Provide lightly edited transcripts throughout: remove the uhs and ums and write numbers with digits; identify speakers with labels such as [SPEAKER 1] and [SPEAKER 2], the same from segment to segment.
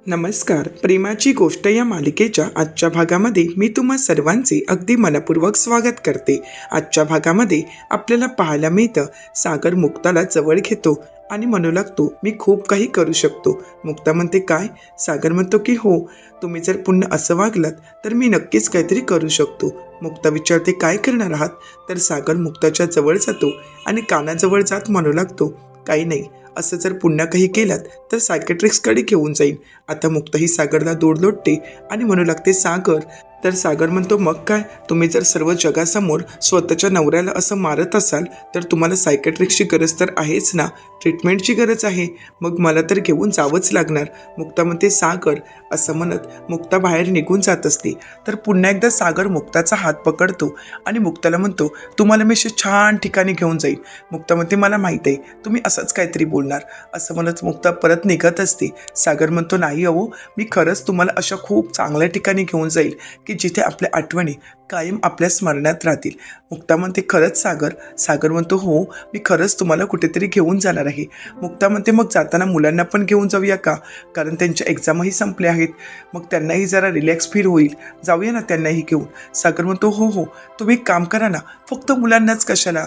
[SPEAKER 1] नमस्कार. प्रेमाची गोष्ट या मालिकेच्या आजच्या भागामध्ये मी तुम्हा सर्वांचे अगदी मनपूर्वक स्वागत करते. आजच्या भागामध्ये आपल्याला पाहायला मिळतं, सागर मुक्ताला जवळ घेतो आणि म्हणू लागतो, मी खूप काही करू शकतो. मुक्ता म्हणते, काय? सागर म्हणतो की हो, तुम्ही जर पुन्हा असं वागलात तर मी नक्कीच काहीतरी करू शकतो. मुक्ता विचारते, काय करणार आहात? तर सागर मुक्ताच्या जवळ जातो आणि कानाजवळ जात म्हणू लागतो, काही नाही, असं जर पुन्हा काही केलात तर सायकेट्रिक्सकडे घेऊन जाईल. आता मुक्ता ही सागरला दूर लोटते आणि म्हणू लागते, सागर. तर सागर म्हणतो, मग काय, तुम्ही जर सर्व जगासमोर स्वतःच्या नवऱ्याला असं मारत असाल तर तुम्हाला सायकेट्रिक्सची गरज तर आहेच ना, ट्रीटमेंटची गरज आहे, मग मला तर घेऊन जावंच लागणार. मुक्ता म्हणते, सागर. असं म्हणत मुक्ता बाहेर निघून जात असते. तर पुन्हा एकदा सागर मुक्ताचा हात पकडतो आणि मुक्ताला म्हणतो, तुम्हाला मी अशा छान ठिकाणी घेऊन जाईल. मुक्ता म्हणते, मला माहीत आहे तुम्ही असंच काहीतरी बोलणार. असं म्हणत मुक्ता परत निघत असते. सागर म्हणतो, नाही अहो, मी खरंच तुम्हाला अशा खूप चांगल्या ठिकाणी घेऊन जाईल की जिथे आपल्या आठवणी कायम आपल्या स्मरणात राहतील. मुक्ता म्हणते, खरंच सागर? सागर म्हणतो, हो, मी खरंच तुम्हाला कुठेतरी घेऊन जाणार आहे. मुक्ता म्हणते, मग जाताना मुलांना पण घेऊन जाऊया का? कारण त्यांच्या एक्झामही संपल्या आहेत, मग त्यांनाही जरा रिलॅक्स फील होईल, जाऊया ना त्यांनाही घेऊन. सागर म्हणतो, हो हो, तुम्ही एक काम करा ना, फक्त मुलांनाच कशाला,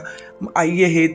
[SPEAKER 1] आई आहेत,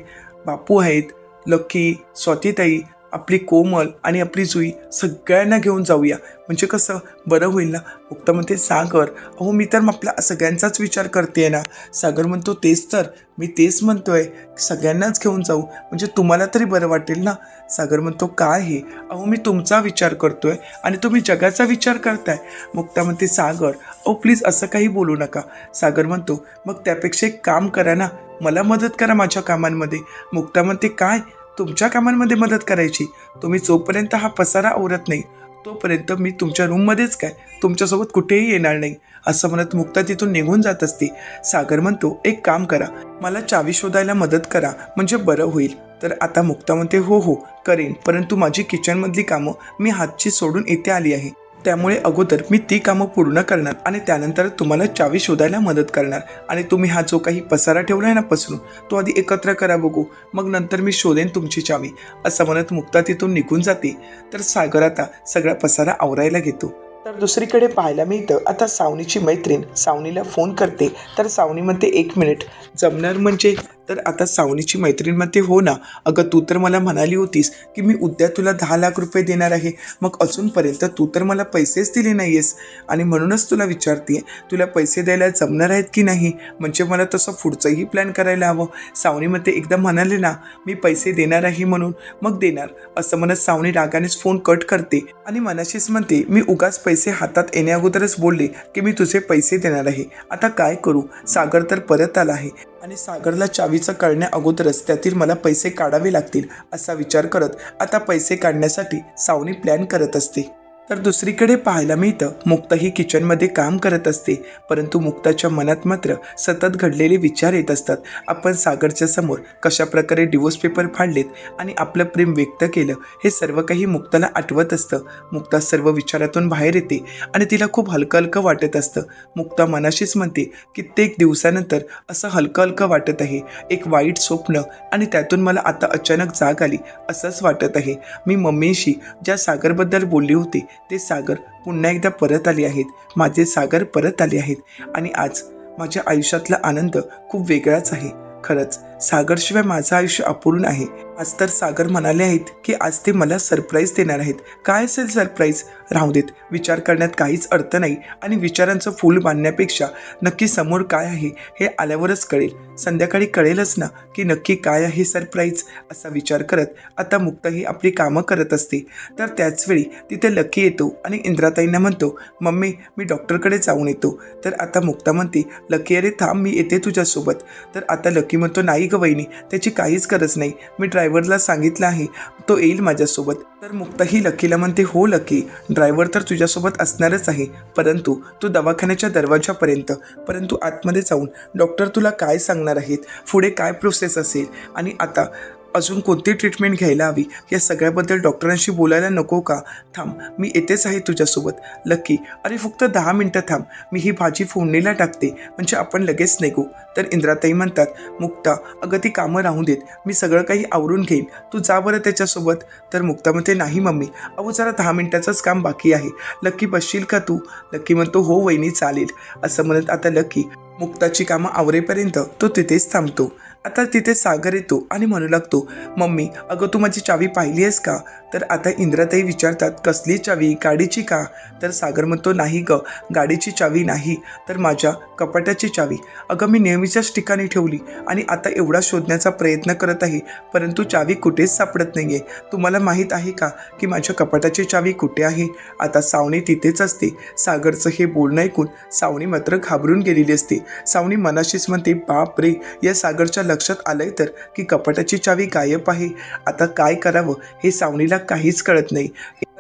[SPEAKER 1] बापू आहेत, लकी, स्वातीताई, आपली कोमल आणि आपली जुई, सगळ्यांना घेऊन जाऊया, म्हणजे कसं बरं होईल ना. मुक्ता म्हणते, सागर अहो, मी तर आपल्या सगळ्यांचाच विचार करते ना. सागर म्हणतो, तेच तर, मी तेच म्हणतोय, सगळ्यांनाच घेऊन जाऊ, म्हणजे तुम्हाला तरी बरं वाटेल ना. सागर म्हणतो, काय हे, अहो मी तुमचा विचार करतोय आणि तुम्ही जगाचा विचार करताय. मुक्ता म्हणते, सागर अहो प्लीज असं काही बोलू नका. सागर म्हणतो, मग त्यापेक्षा एक काम करा ना, मला मदत करा माझ्या कामांमध्ये. मुक्ता म्हणते, काय तुमच्या कामांमध्ये मदत करायची? तुम्ही जोपर्यंत हा पसारा आवरत नाही तोपर्यंत मी तुमच्या रूममध्येच काय, तुमच्यासोबत कुठेही येणार नाही. असं म्हणत मुक्ता तिथून निघून जात असते. सागर म्हणतो, एक काम करा, मला चावी शोधायला मदत करा, म्हणजे बरं होईल. तर आता मुक्ता म्हणते, हो हो करेन, परंतु माझी किचनमधली कामं मी हातची सोडून इथे आली आहे, त्यामुळे अगोदर मी ती कामं पूर्ण करणार आणि त्यानंतर तुम्हाला चावी शोधायला मदत करणार. आणि तुम्ही हा जो काही पसारा ठेवला आहे ना पसरून, तो आधी एकत्र करा बघू, मग नंतर मी शोधेन तुमची चावी. असं म्हणत मुक्ता तिथून निघून जाते. तर सागर आता सगळा पसारा आवरायला घेतो. तर दुसरीकडे पाहायला मिळतं, आता सावनीची मैत्रीण सावनीला फोन करते. तर सावनी म्हणते, एक मिनिट, जमणार म्हणजे? तर आता सावनीची मैत्रीण म्हणते, हो ना, अगं तू तर मला म्हणाली होतीस की मी उद्या तुला 10 लाख रुपये देणार आहे, मग अजूनपर्यंत तू तर मला पैसेच दिले नाही आहेस, आणि म्हणूनच तुला विचारते, तुला पैसे द्यायला जमणार आहेत की नाही, म्हणजे मला तसं पुढचंही प्लॅन करायला हवं. सावनी म्हणते, एकदा म्हणाले ना मी पैसे देणार आहे म्हणून, मग देणार. असं म्हणत सावनी रागानेच फोन कट करते आणि मनाशीच म्हणते, मी उगाच पैसे हातात येण्या अगोदरच बोलले की मी तुझे पैसे देणार आहे, आता काय करू, सागर तर परत आला आहे आणि सागरला चावीचं कळण्या अगोदरच त्यातील मला पैसे काढावे लागतील, असा विचार करत आता पैसे काढण्यासाठी सावनी प्लॅन करत असते. तर दुसरीकडे पाहायला मिळतं, मुक्ता ही किचनमध्ये काम करत असते, परंतु मुक्ताच्या मनात मात्र सतत घडलेले विचार येत असतात. आपण सागरच्या समोर कशा प्रकारे डिवोर्स पेपर फाडलेत आणि आपलं प्रेम व्यक्त केलं, हे सर्व काही मुक्ताला आठवत असतं. मुक्ता सर्व विचारातून बाहेर येते आणि तिला खूप हलकं हलकं वाटत असतं. मुक्ता मनाशीच म्हणते, कित्येक दिवसानंतर असं हलकं हलकं वाटत आहे, एक वाईट स्वप्न आणि त्यातून मला आता अचानक जाग आली असंच वाटत आहे. मी मम्मीशी ज्या सागरबद्दल बोलली होती ते सागर पुन्हा एकदा परत आले आहेत, माझे सागर परत आले आहेत आणि आज माझ्या आयुष्यातला आनंद खूप वेगळाच आहे. खरंच सागरशिवाय माझं आयुष्य अपूर्ण आहे. आज तर सागर म्हणाले आहेत की आज ते मला सरप्राईज देणार आहेत. काय असेल सरप्राईज? राहू देत, विचार करण्यात काहीच अर्थ नाही आणि विचारांचं फूल बांधण्यापेक्षा नक्की समोर काय आहे हे आल्यावरच कळेल, संध्याकाळी कळेलच ना की नक्की काय आहे सरप्राईज. असा विचार करत आता मुक्ता ही आपली कामं करत असते. तर त्याचवेळी तिथे लकी येतो आणि इंद्राताईंना म्हणतो, मम्मी मी डॉक्टरकडे जाऊन येतो. तर आता मुक्ता म्हणते, लकी अरे थांब, मी येते तुझ्यासोबत. तर आता लकी म्हणतो, नाही ग वहिनी, त्याची काहीच गरज नाही, मी ड्रायव्हरला सांगितलं आहे, तो येईल माझ्यासोबत. तर मुक्ता ही लकीला म्हणते, हो लकी, ड्रायव्हर तर तुझ्यासोबत असणारच आहे, परंतु तू दवाखान्याच्या दरवाजापर्यंत, परंतु आतमध्ये जाऊन डॉक्टर तुला काय सांगणार आहेत, पुढे काय प्रोसेस असेल आणि आता अजून कोणती ट्रीटमेंट घ्यायला हवी या सगळ्याबद्दल डॉक्टरांशी बोलायला नको का? थांब, मी येतेच आहे तुझ्यासोबत. लकी, अरे फक्त 10 मिनटं थांब, मी ही भाजी फोडणीला टाकते, म्हणजे आपण लगेच निघू. तर इंद्राताई म्हणतात, मुक्ता अगं ती कामं राहू देत, मी सगळं काही आवरून घेईन, तू जा बरं त्याच्यासोबत. तर मुक्ता म्हणते, नाही मम्मी, अहो जरा 10 मिनटाचंच काम बाकी आहे. लकी बसशील का तू? लकी म्हणतो, हो वहिनी चालेल. असं म्हणत आता लकी मुक्ताची कामं आवरेपर्यंत तो तिथेच थांबतो. आता तिथे सागर येतो आणि म्हणू लागतो, मम्मी अगं तू माझी चावी पाहिली आहेस का? तर आता इंद्राताई विचारतात, कसली चावी? गाडीची का? तर सागर म्हणतो, नाही ग, गाडीची चावी नाही, तर माझ्या कपाटाची चावी. अगं मी नेहमीच्याच ठिकाणी ठेवली आणि आता एवढा शोधण्याचा प्रयत्न करत आहे, परंतु चावी कुठेच सापडत नाही आहे. तुम्हाला माहीत आहे का की माझ्या कपाटाची चावी कुठे आहे? आता सावनी तिथेच असते. सागरचं हे बोलणं ऐकून सावनी मात्र घाबरून गेलेली असते. सावनी मनाशीच म्हणते, बाप रे, या सागरच्या लक्षात आलंय तर की कपाटाची चावी गायब आहे. आता काय करावं हे सावनीला काहीच कळत नाही.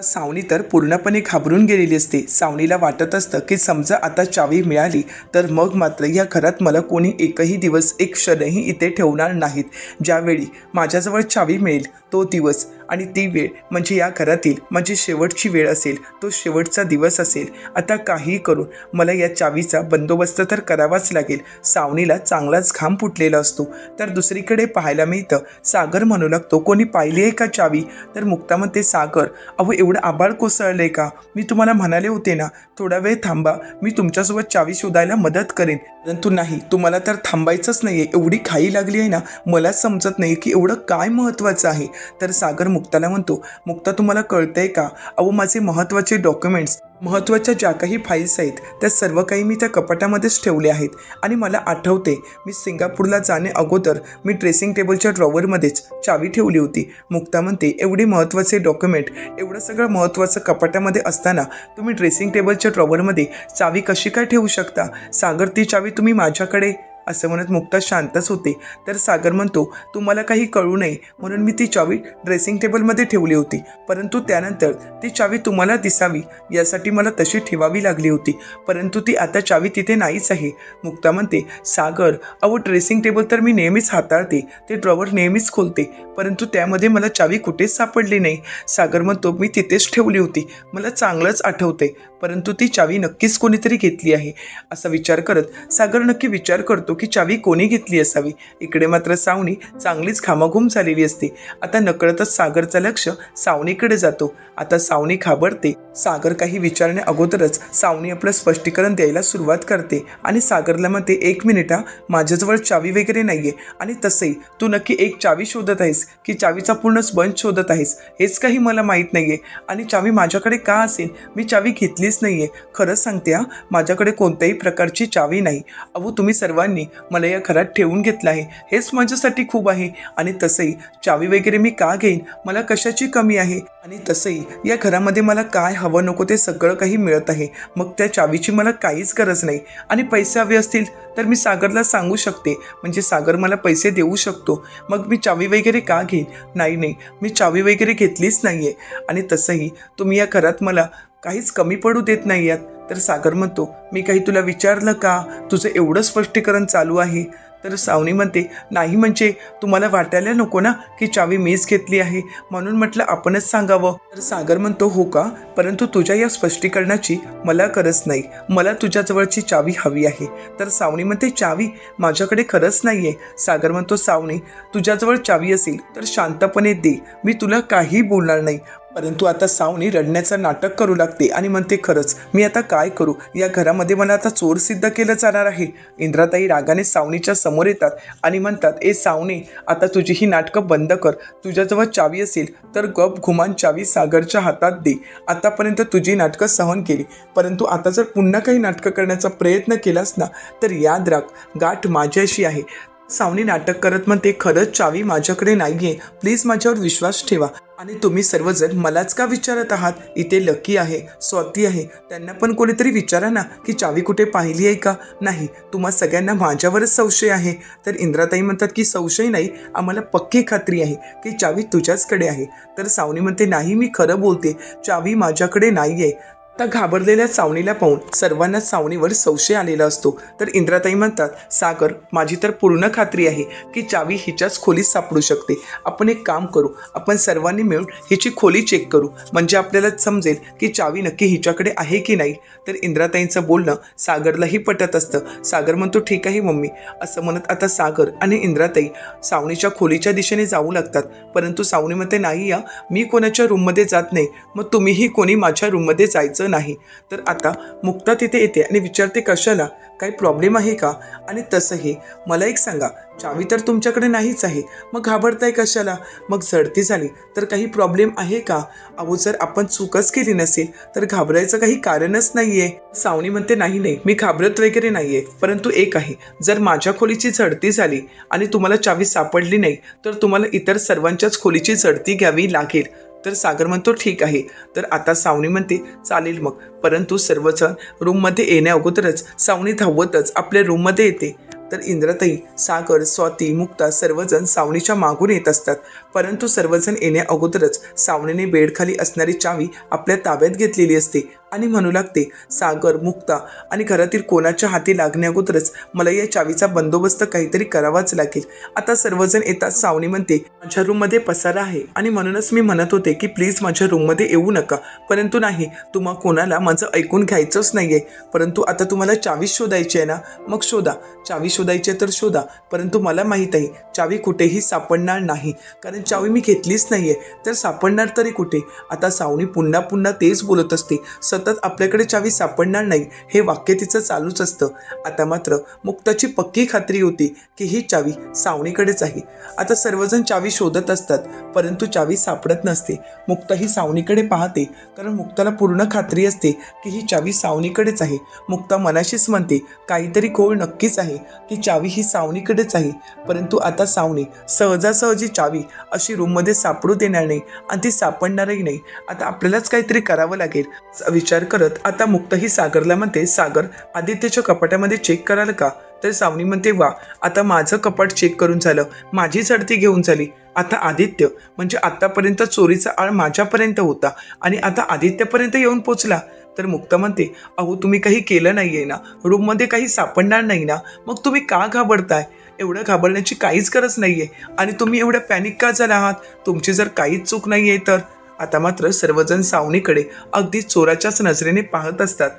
[SPEAKER 1] सावनी तर पूर्णपणे घाबरून गेलेली असते. सावनीला वाटत असतं की समजा आता चावी मिळाली तर मग मात्र या घरात मला कोणी एकही दिवस एक क्षणही इथे ठेवणार नाहीत. ज्यावेळी माझ्याजवळ चावी मिळेल तो दिवस आणि ती वेळ म्हणजे या घरातील माझी शेवटची वेळ असेल, तो शेवटचा दिवस असेल. आता काही करून मला या चावीचा बंदोबस्त तर करावाच लागेल. सावनीला चांगलाच घाम फुटलेला असतो. तर दुसरीकडे पाहायला मिळतं, सागर म्हणू लागतो, कोणी पाहिली आहे का चावी? तर मुक्ता म्हणते, सागर अहो एवढं आभाळ कोसळलंय का? मी तुम्हाला म्हणाले होते ना थोडा वेळ थांबा, मी तुमच्यासोबत चावी शोधायला मदत करेन. परंतु नाही, तुम्हाला तर थांबायचंच नाही आहे. एवढी घाई लागली आहे ना, मला समजत नाही की एवढं काय महत्त्वाचं आहे. तर सागर मुक्ताला म्हणतो, मुक्ता तुम्हाला कळतंय का? अहो माझे महत्त्वाचे डॉक्युमेंट्स, महत्त्वाच्या ज्या काही फाईल्स आहेत त्या सर्व काही मी त्या कपाटामध्येच ठेवले आहेत. आणि मला आठवते, मी सिंगापूरला जाणे अगोदर मी ड्रेसिंग टेबलच्या ड्रॉवरमध्येच चावी ठेवली होती. मुक्ता म्हणते, एवढे महत्त्वाचे डॉक्युमेंट, एवढं सगळं महत्त्वाचं कपाटामध्ये असताना तुम्ही ड्रेसिंग टेबलच्या ड्रॉवरमध्ये चावी कशी काय ठेवू शकता? सागर ती चावी तुम्ही माझ्याकडे, असं म्हणत मुक्ता शांतच होते. तर सागर म्हणतो, तुम्हाला काही कळू नये म्हणून मी ती चावी ड्रेसिंग टेबलमध्ये ठेवली होती, परंतु त्यानंतर ती चावी तुम्हाला दिसावी यासाठी मला तशी ठेवावी लागली होती, परंतु ती आता चावी तिथे नाहीच आहे. मुक्ता म्हणते, सागर अहो ड्रेसिंग टेबल तर मी नेहमीच हाताळते, ते ड्रॉवर नेहमीच खोलते, परंतु त्यामध्ये मला चावी कुठेच सापडली नाही. सागर म्हणतो, मी तिथेच ठेवली होती, मला चांगलंच आठवते, परंतु ती चावी नक्कीच कोणीतरी घेतली आहे. असा विचार करत सागर नक्की विचार करतो की चावी कोणी घेतली असावी. इकडे मात्र सावनी चांगलीच घामाघूम झालेली असते. आता नकळतच सागरचं लक्ष सावनीकडे जातो. आता सावनी घाबरते. सागर काही विचारण्या अगोदरच सावनी आपलं स्पष्टीकरण द्यायला सुरुवात करते आणि सागरला म्हणते, 1 मिनिट, माझ्याजवळ चावी वगैरे नाहीये, आणि तसंही तू नक्की एक चावी शोधत आहेस की चावीचा पूर्णच बंच शोधत आहेस हेच काही मला माहीत नाहीये. आणि चावी माझ्याकडे का असेल? मी चावी घेतलीच नाहीये. खरंच सांगते, माझ्याकडे कोणत्याही प्रकारची चावी नाही. अहो तुम्ही सर्वांनी मला या घरात ठेवून घेतलं आहे, हेच माझ्यासाठी खूप आहे. आणि तसंही चावी वगैरे मी का घेईन? मला कशाची कमी आहे? आणि तसंही या घरामध्ये मला काय हवं नको ते सगळं काही मिळत आहे, मग त्या चावीची मला काहीच गरज नाही. आणि पैसे हवे असतील तर मी सागरला सांगू शकते, म्हणजे सागर मला पैसे देऊ शकतो. मग मी चावी वगैरे का घेईन? नाही, मी चावी वगैरे घेतलीच नाही आहे. आणि तसंही तुम्ही या घरात मला काहीच कमी पडू देत नाही आहात. तर सागर म्हणतो, मी काही तुला विचारलं का? तुझं एवढं स्पष्टीकरण चालू आहे. तर सावनी म्हणते, नाही म्हणजे तुम्हाला वाटायला नको ना की चावी मीच घेतली आहे, म्हणून म्हटलं आपणच सांगावं. तर सागर म्हणतो, हो का? परंतु तुझ्या या स्पष्टीकरणाची मला गरज नाही, मला तुझ्याजवळची चावी हवी आहे. तर सावनी म्हणते, चावी माझ्याकडे खरंच नाही आहे. सागर म्हणतो, सावनी तुझ्याजवळ चावी असेल तर शांतपणे दे, मी तुला काही बोलणार नाही. परंतु आता सावनी रडण्याचं नाटक करू लागते आणि म्हणते, खरंच मी आता काय करू? या घरामध्ये मला आता चोर सिद्ध केलं जाणार आहे. इंद्राताई रागाने सावनीच्या समोर येतात आणि म्हणतात, ए सावनी, आता तुझी ही नाटकं बंद कर. तुझ्याजवळ चावी असेल तर गप घुमान चावी सागरच्या हातात दे. आतापर्यंत तुझी नाटकं सहन केली, परंतु आता जर पुन्हा काही नाटकं करण्याचा प्रयत्न केलास ना तर याद राख, गाठ माझ्याशी आहे. सावनी नाटक करत म्हणते, खरंच चावी माझ्याकडे नाही आहे, प्लीज माझ्यावर विश्वास ठेवा. आणि तुम्ही सर्वजण मलाच का विचारत आहात? इथे लकी आहे, स्वाती आहे, त्यांना पण कोणीतरी विचारा ना की चावी कुठे पाहिली आहे का? नाही, तुम्हा सगळ्यांना माझ्यावरच संशय आहे. तर इंद्राताई म्हणतात की संशय नाही, आम्हाला पक्की खात्री आहे की चावी तुझ्याचकडे आहे. तर सावनी म्हणते, नाही मी खरं बोलते, चावी माझ्याकडे नाही आहे. आता घाबरलेल्या सावनीला पाहून सर्वांना सावनीवर संशय आलेला असतो. तर इंद्राताई म्हणतात, सागर, माझी तर पूर्ण खात्री आहे की चावी हिच्याच खोलीत सापडू शकते. आपण एक काम करू, आपण सर्वांनी मिळून हिची खोली चेक करू, म्हणजे आपल्याला समजेल की चावी नक्की हिच्याकडे आहे की नाही. तर इंद्राताईंचं बोलणं सागरलाही पटत असतं. सागर म्हणतो, ठीक आहे मम्मी, असं म्हणत आता सागर आणि इंद्राताई सावनीच्या खोलीच्या दिशेने जाऊ लागतात. परंतु सावनी म्हणते, नाही या, मी कोणाच्या रूममध्ये जात नाही, मग तुम्हीही कोणी माझ्या रूममध्ये जायचं नाही. तर आता मुक्ता तिथे येते आणि विचारते, कशाला, काही प्रॉब्लेम आहे का? आणि तसंही मला एक सांगा, चावी तर तुमच्याकडे नाहीच आहे, मग घाबरताय कशाला? मग झडती झाली तर काही प्रॉब्लेम आहे का? अहो, जर आपण चूकच केली नसेल तर घाबरायचं काही कारणच नाहीये. सावनी म्हणते, नाही नाही, मी घाबरत वगैरे नाहीये, परंतु एक आहे, जर माझ्या खोलीची झडती झाली आणि तुम्हाला चावी सापडली नाही तर तुम्हाला इतर सर्वांच्याच खोलीची झडती घ्यावी लागेल. तर सागर म्हणतो, ठीक आहे. तर आता सावनी म्हणते, चालेल मग. परंतु सर्वजण रूममध्ये येण्या अगोदरच सावनी धावतच आपल्या रूममध्ये येते. तर इंद्राताई, सागर, स्वाती, मुक्ता सर्वजण सावनीच्या मागून येत असतात. परंतु सर्वजण येण्या अगोदरच सावनीने बेडखाली असणारी चावी आपल्या ताब्यात घेतलेली असते आणि म्हणू लागते, सागर, मुक्ता आणि घरातील कोणाच्या हाती लागण्या अगोदरच मला या चावीचा बंदोबस्त काहीतरी करावाच लागेल. आता सर्वजण येतात. सावनी म्हणते, माझ्या रूममध्ये पसारा आहे आणि म्हणूनच मी म्हणत होते की प्लीज माझ्या रूममध्ये येऊ नका. परंतु नाही, तुम्हा कोणाला माझं ऐकून घ्यायचंच नाहीये. परंतु आता तुम्हाला चावी शोधायची आहे ना, मग शोधा. चावी शोधायची तर शोधा, परंतु मला माहीत आहे चावी कुठेही सापडणार नाही, कारण चावी मी घेतलीच नाहीये. तर सापडणार तरी कुठे? आता सावनी पुन्हा पुन्हा तेच बोलत असते. सतत आपल्याकडे चावी सापडणार नाही हे वाक्य तिचं चालूच असतं. आता मात्र मुक्ताची पक्की खात्री होती की ही चावी सावनीकडेच आहे. आता सर्वजण चावी शोधत असतात, परंतु चावी सापडत नसते. मुक्ता ही सावनीकडे पाहते, कारण मुक्ताला पूर्ण खात्री असते की ही चावी सावनीकडेच आहे. मुक्ता मनाशीच म्हणते, काहीतरी घोळ नक्कीच आहे की चावी ही सावनीकडेच आहे. परंतु आता सावनी सहजासहजी चावी अशी रूममध्ये सापडू देणार नाही आणि ती सापडणारही नाही. आता आपल्यालाच काहीतरी करावं लागेल विचार करत आता मुक्ता ही सागरला म्हणते, सागर, आदित्यच्या कपाटामध्ये चेक कराल का? तर सावनी म्हणते, वा, आता माझं कपाट चेक करून झालं, माझी झडती घेऊन झाली. आता आदित्य, म्हणजे आतापर्यंत चोरीचा आळ माझ्यापर्यंत होता आणि आता आदित्यपर्यंत येऊन पोचला. तर मुक्ता म्हणते, अहो, तुम्ही काही केलं नाहीये ना, रूममध्ये काही सापडणार नाही ना, मग तुम्ही का घाबरताय? एवढं घाबरण्याची काहीच गरज नाहीये. आणि तुम्ही एवढ्या पॅनिक का झाला आहात? तुमची जर काहीच चूक नाहीये तर. आता मात्र सर्वजण सावनीकडे अगदी चोराच्याच नजरेने पाहत असतात.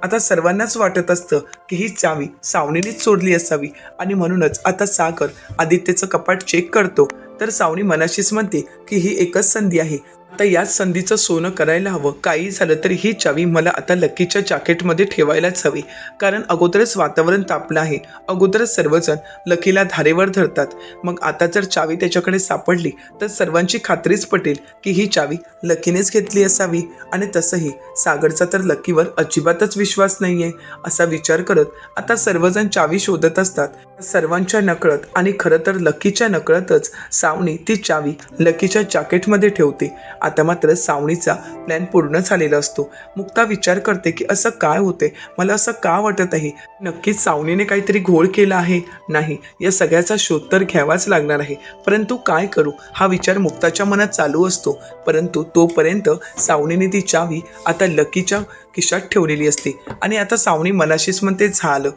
[SPEAKER 1] आता सर्वांनाच वाटत असतं की ही चावी सावनीनेच चोरली असावी आणि म्हणूनच आता सागर आदित्यचं कपाट चेक करतो. तर सावनी मनाशीच म्हणते की ही एकच संधी आहे, आता याच संधीचं सोनं करायला हवं. काही झालं तरी ही चावी मला आता लकीच्या जॅकेटमध्ये ठेवायलाच हवी, कारण अगोदरच वातावरण तापलं आहे. अगोदरच सर्वजण लकीला धारेवर धरतात. मग आता जर चावी त्याच्याकडे सापडली तर सर्वांची खात्रीच पटेल की ही चावी लकीनेच घेतली असावी. आणि तसंही सागरचा तर लकीवर अजिबातच विश्वास नाही आहे. असा विचार करत आता सर्वजण चावी शोधत असतात. सर्वांच्या नकळत आणि खरं तर लकीच्या नकळतच सावनी ती चावी लकीच्या जॅकेटमध्ये ठेवते. आता मात्र सावनीचा प्लॅन पूर्ण झालेला असतो. मुक्ता विचार करते की असं काय होते, मला असं का वाटत आहे, नक्कीच सावनीने काहीतरी घोळ केला आहे. नाही, या सगळ्याचा शोध तर घ्यावाच लागणार आहे, परंतु काय करू हा विचार मुक्ताच्या मनात चालू असतो. परंतु तोपर्यंत सावनीने ती चावी आता लकीच्या खिशात ठेवलेली असते आणि आता सावनी मनाशीच म्हणते, झालं,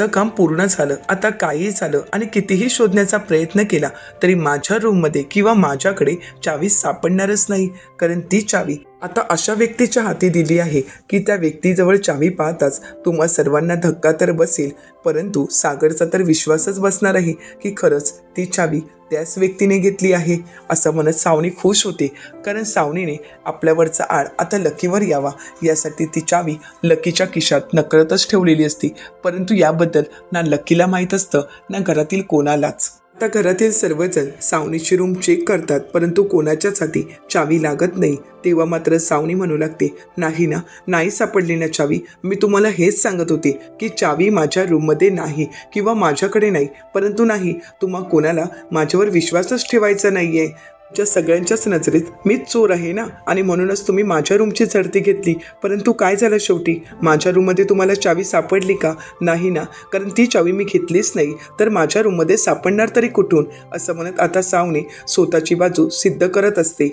[SPEAKER 1] काम पूर्ण झालं. आता काही झालं आणि कितीही शोधण्याचा प्रयत्न केला तरी माझ्या रूममध्ये किंवा माझ्याकडे चावी सापडणारच नाही, कारण ती चावी आता अशा व्यक्तीच्या हाती दिली आहे की त्या व्यक्तीजवळ चावी पाहताच तुम्हा सर्वांना धक्का तर बसेल, परंतु सागरचा तर विश्वासच बसणार आहे की खरंच ती चावी त्याच व्यक्तीने घेतली आहे. असं म्हणत सावनी खुश होते, कारण सावनीने आपल्यावरचा आळ आता लकीवर यावा यासाठी ती चावी लकीच्या खिशात नकळतच ठेवलेली असते. परंतु याबद्दल ना लकीला माहीत असतं ना घरातील कोणालाच. आता घरातील सर्वजण सावनीची रूम चेक करतात, परंतु कोणाच्याच हाती चावी लागत नाही. तेव्हा मात्र सावनी म्हणू लागते, नाही ना, नाही सापडली ना चावी. मी तुम्हाला हेच सांगत होते की चावी माझ्या रूममध्ये नाही किंवा माझ्याकडे नाही. परंतु नाही, तुम्हा कोणाला माझ्यावर विश्वासच ठेवायचा नाहीये. तुमच्या सगळ्यांच्याच नजरेत मीच चोर आहे ना, आणि म्हणूनच तुम्ही माझ्या रूमची झडती घेतली. परंतु काय झालं शेवटी, माझ्या रूममध्ये तुम्हाला चावी सापडली का? नाही ना, कारण ती चावी मी घेतलीच नाही, तर माझ्या रूममध्ये सापडणार तरी कुठून? असं म्हणत आता सावनी स्वतःची बाजू सिद्ध करत असते.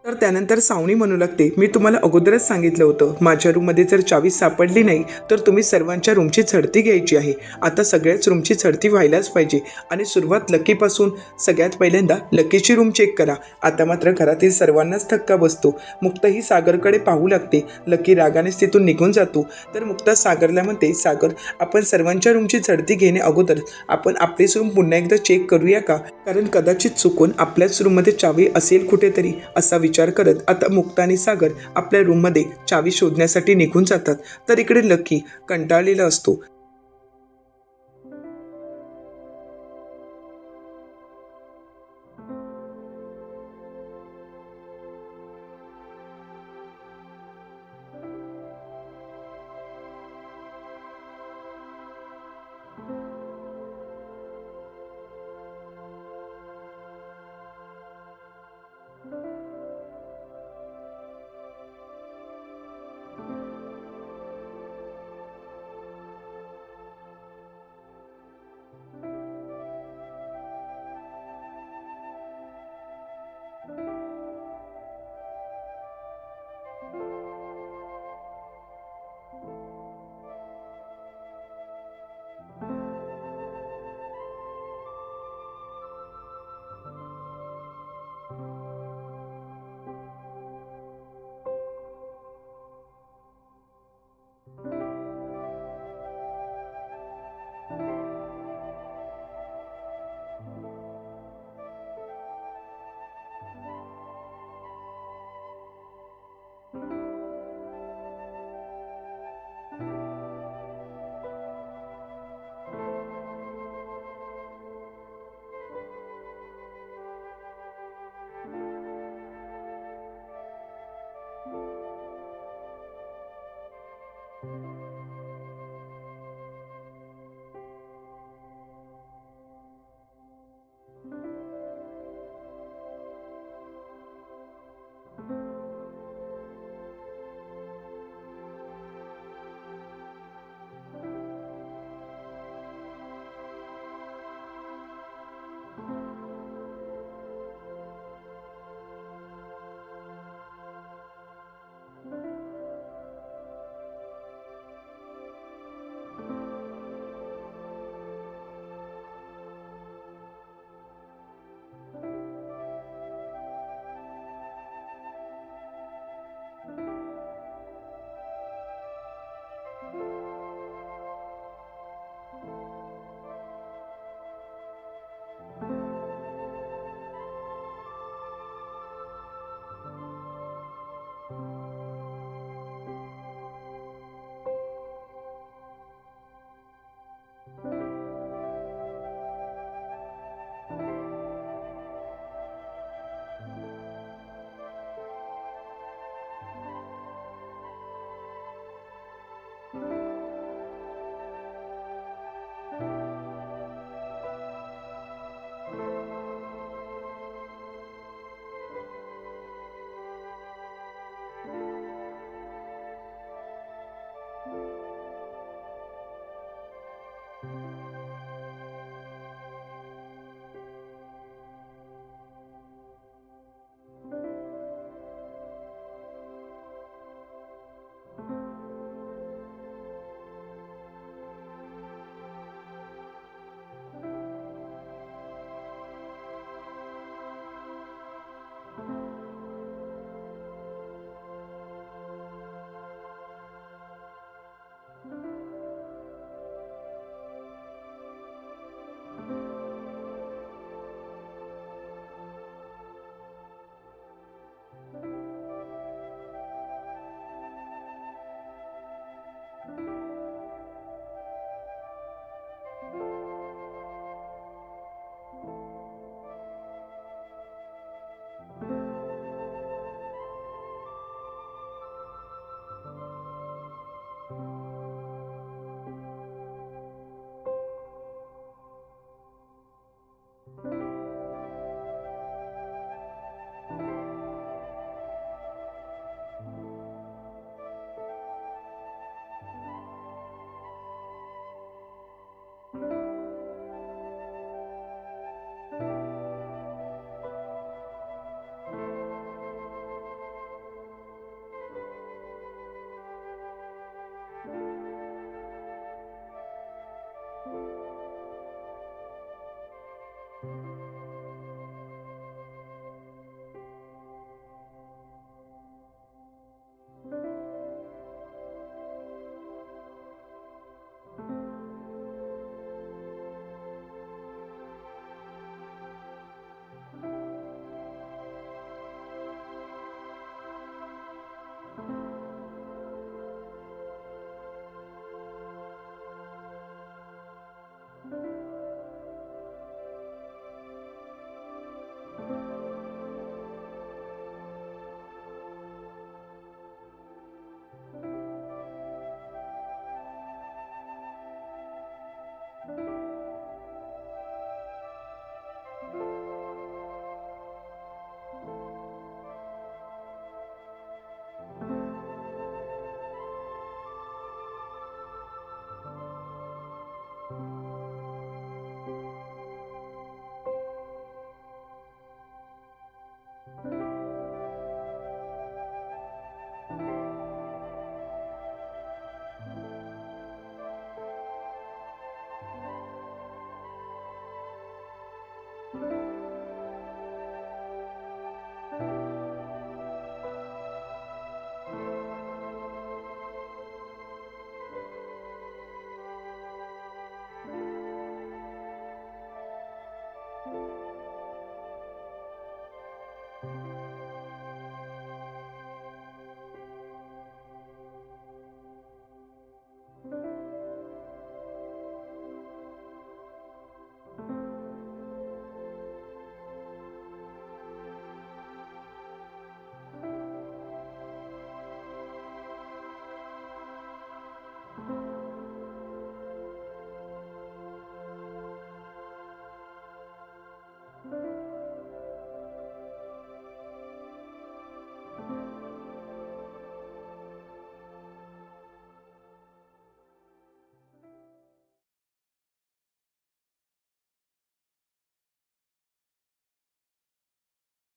[SPEAKER 1] तर त्यानंतर सावनी म्हणू लागते, मी तुम्हाला अगोदरच सांगितलं होतं, माझ्या रूममध्ये जर चावी सापडली नाही तर तुम्ही सर्वांच्या रूमची झडती घ्यायची आहे. आता सगळ्याच रूमची झडती व्हायलाच पाहिजे आणि सुरुवात लकीपासून. सगळ्यात पहिल्यांदा लकीची रूम चेक करा. आता मात्र घरातील सर्वांनाच धक्का बसतो. मुक्ता ही सागरकडे पाहू लागते. लकी रागानेच तिथून निघून जातो. तर मुक्ता सागरला म्हणते, सागर, आपण सर्वांच्या रूमची झडती घेणे अगोदर आपण आपलीच रूम पुन्हा एकदा चेक करूया का? कारण कदाचित चुकून आपल्याच रूममध्ये चावी असेल कुठेतरी, असा विचार करत आता मुक्ता आणि सागर आपल्या रूममध्ये चावी शोधण्यासाठी निघून जातात. तर इकडे लकी कंटाळलेला असतो.